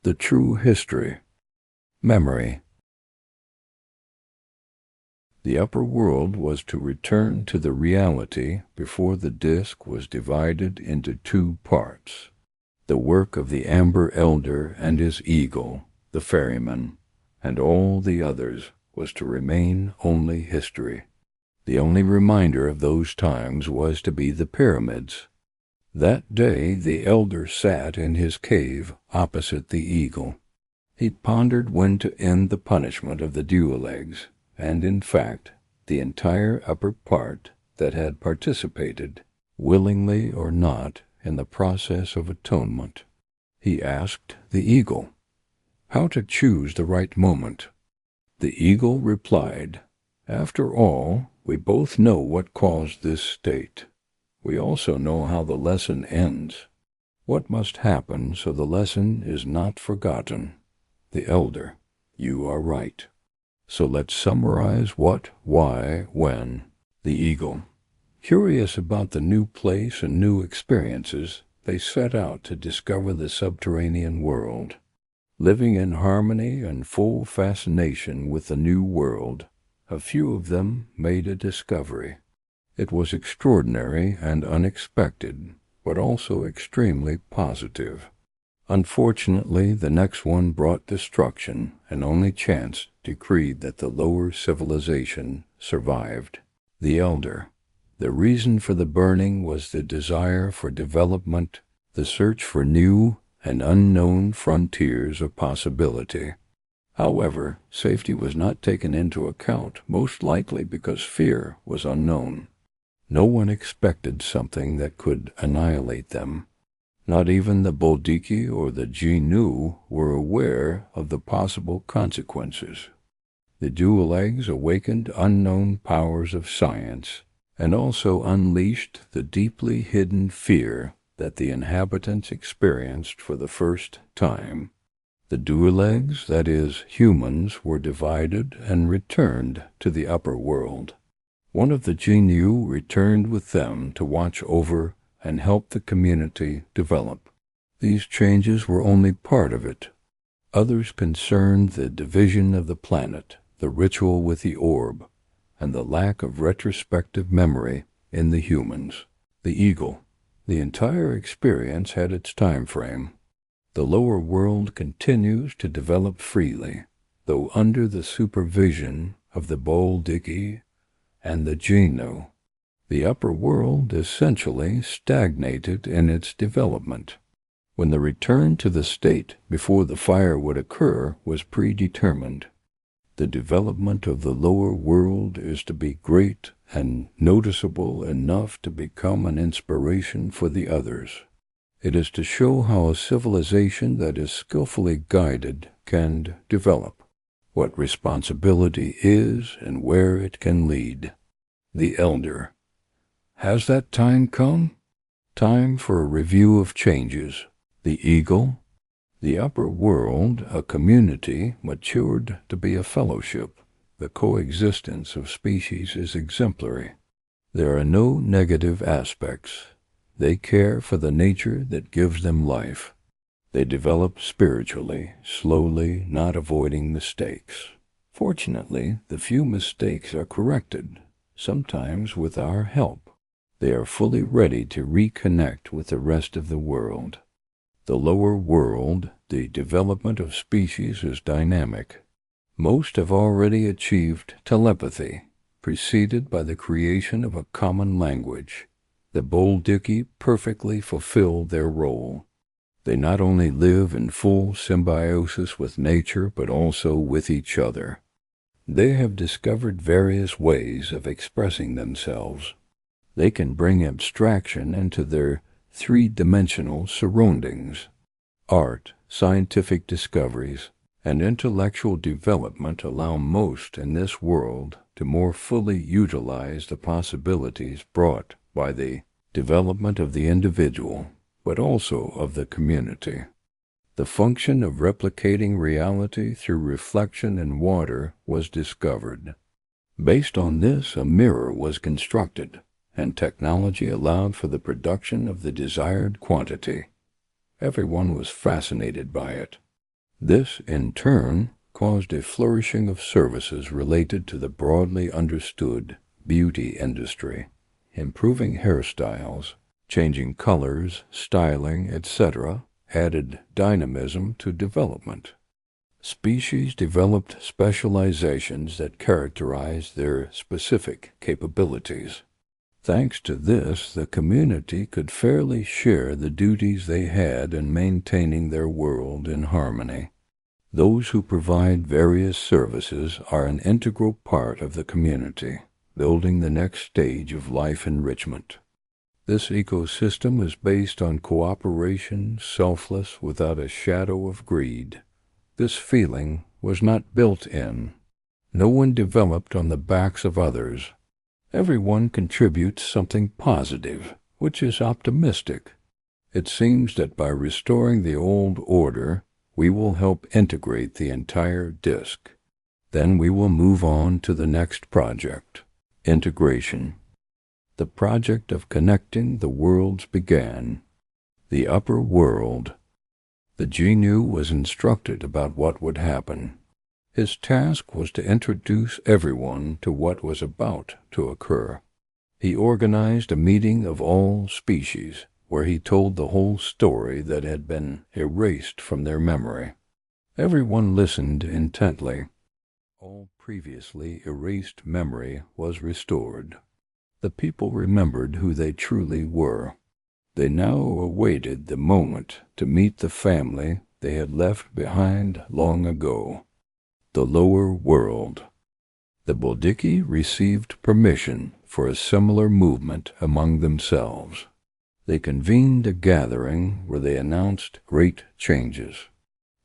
The true history. Memory. The upper world was to return to the reality before the disk was divided into two parts. The work of the Amber Elder and his eagle, the ferryman, and all the others was to remain only history. The only reminder of those times was to be the pyramids. That day the elder sat in his cave opposite the eagle. He pondered when to end the punishment of the dual-legs, and in fact the entire upper part that had participated, willingly or not, in the process of atonement. He asked the eagle how to choose the right moment. The eagle replied, "After all, we both know what caused this state. We also know how the lesson ends. What must happen so the lesson is not forgotten?" The elder: "You are right. So let's summarize what, why, when." The eagle: "Curious about the new place and new experiences, they set out to discover the subterranean world. Living in harmony and full fascination with the new world, a few of them made a discovery. It was extraordinary and unexpected, but also extremely positive. Unfortunately, the next one brought destruction, and only chance decreed that the lower civilization survived." The elder: "The reason for the burning was the desire for development, the search for new and unknown frontiers of possibility. However, safety was not taken into account, most likely because fear was unknown. No one expected something that could annihilate them. Not even the Boldiki or the Genu were aware of the possible consequences. The dual-legs awakened unknown powers of science, and also unleashed the deeply hidden fear that the inhabitants experienced for the first time. The dual-legs, that is, humans, were divided and returned to the upper world. One of the Genu returned with them to watch over and help the community develop. These changes were only part of it. Others concerned the division of the planet, the ritual with the orb, and the lack of retrospective memory in the humans." The eagle: "The entire experience had its time frame. The lower world continues to develop freely, though under the supervision of the Boldiki and the Genu. The upper world essentially stagnated in its development. When the return to the state before the fire would occur was predetermined. The development of the lower world is to be great and noticeable enough to become an inspiration for the others. It is to show how a civilization that is skillfully guided can develop, what responsibility is, and where it can lead." The elder: "Has that time come?" "Time for a review of changes." The eagle: "The upper world, a community, matured to be a fellowship. The coexistence of species is exemplary. There are no negative aspects. They care for the nature that gives them life. They develop spiritually, slowly, not avoiding mistakes. Fortunately, the few mistakes are corrected, sometimes with our help. They are fully ready to reconnect with the rest of the world. The lower world, the development of species is dynamic. Most have already achieved telepathy, preceded by the creation of a common language. The Boldiki perfectly fulfill their role. They not only live in full symbiosis with nature, but also with each other. They have discovered various ways of expressing themselves. They can bring abstraction into their three-dimensional surroundings. Art, scientific discoveries, and intellectual development allow most in this world to more fully utilize the possibilities brought by the development of the individual, but also of the community. The function of replicating reality through reflection in water was discovered. Based on this, a mirror was constructed, and technology allowed for the production of the desired quantity. Everyone was fascinated by it. This, in turn, caused a flourishing of services related to the broadly understood beauty industry, improving hairstyles, changing colors, styling, etc., added dynamism to development. Species developed specializations that characterized their specific capabilities. Thanks to this, the community could fairly share the duties they had in maintaining their world in harmony. Those who provide various services are an integral part of the community, building the next stage of life enrichment. This ecosystem is based on cooperation, selfless, without a shadow of greed. This feeling was not built in. No one developed on the backs of others. Everyone contributes something positive, which is optimistic. It seems that by restoring the old order, we will help integrate the entire disk. Then we will move on to the next project, integration. The project of connecting the worlds began. The upper world. The genu was instructed about what would happen. His task was to introduce everyone to what was about to occur. He organized a meeting of all species, where he told the whole story that had been erased from their memory. Everyone listened intently. All previously erased memory was restored. The people remembered who they truly were. They now awaited the moment to meet the family they had left behind long ago. The lower world. The Boldiki received permission for a similar movement among themselves. They convened a gathering where they announced great changes.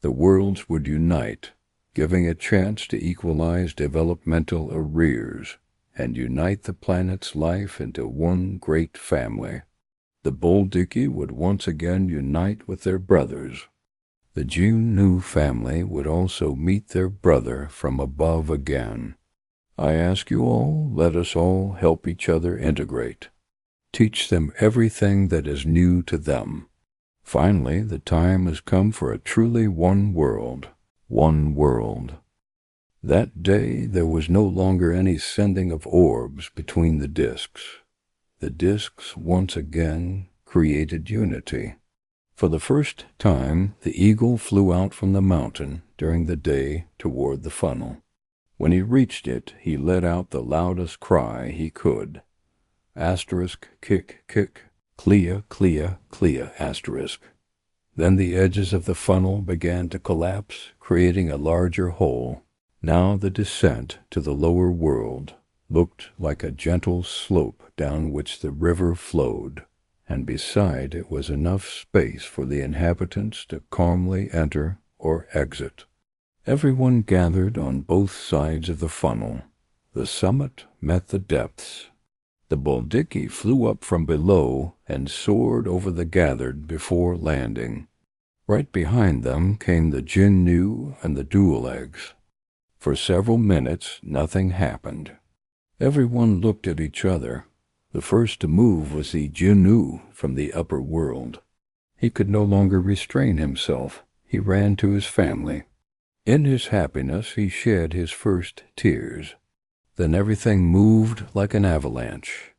The worlds would unite, giving a chance to equalize developmental arrears and unite the planet's life into one great family. The Boldiki would once again unite with their brothers. The June family would also meet their brother from above again. I ask you all, let us all help each other integrate. Teach them everything that is new to them. Finally, the time has come for a truly one world. One world. That day there was no longer any sending of orbs between the disks. The disks once again created unity. For the first time, the eagle flew out from the mountain during the day toward the funnel. When he reached it, he let out the loudest cry he could. Asterisk, kick, kick, clea, clea, clea, asterisk. Then the edges of the funnel began to collapse, creating a larger hole. Now the descent to the lower world looked like a gentle slope down which the river flowed, and beside it was enough space for the inhabitants to calmly enter or exit. Everyone gathered on both sides of the funnel. The summit met the depths. The Boldiki flew up from below and soared over the gathered before landing. Right behind them came the Jinnu and the dual eggs. For several minutes nothing happened. Everyone looked at each other. The first to move was the Jinnu from the upper world. He could no longer restrain himself. He ran to his family. In his happiness he shed his first tears. Then everything moved like an avalanche.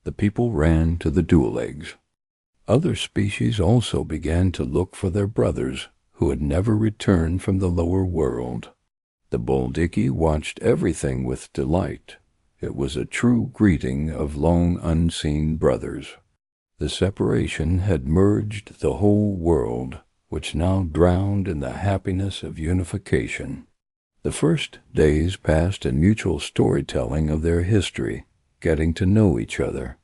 The people ran to the dual eggs. Other species also began to look for their brothers, who had never returned from the lower world. The Boldiki watched everything with delight. It was a true greeting of long unseen brothers. The separation had merged the whole world, which now drowned in the happiness of unification. The first days passed in mutual storytelling of their history, getting to know each other.